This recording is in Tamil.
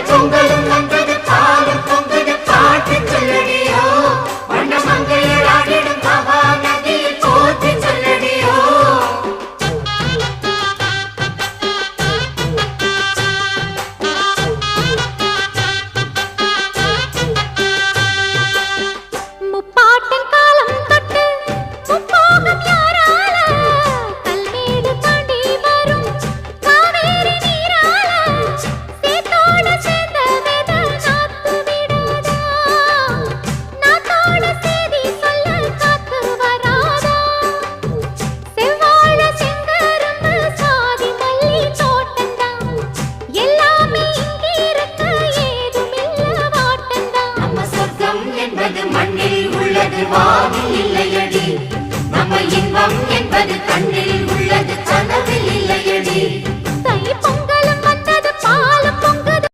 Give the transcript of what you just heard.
பொங்கலும் வந்தது பாலும் பொங்குது பாட்டு சொல்லடியோ வண்ண மங்கையராடிடும் மகா நதியை போற்றி சொல்லடியோ முப்பாட்டின் காலம் தொட்டு முப்போகம் யாரால கல்மேடு தாண்டி வரும் காவேரி நீரால சேத்தோட சேர்ந்த வேத நாத்து விடாதா நாத்தோட சேதி சொல்ல காத்து வராதா செவ்வாழ செங்கரும்பு சாதி மல்லி தோட்டந்தான் எல்லாமே இங்கிருக்க ஏதுமில்ல வாட்டந்தான் நம்ம சொர்க்கம் என்பது மண்ணில் உள்ளது வானில் இல்லையடி நம்ம இன்பம் என்பது கண்ணில்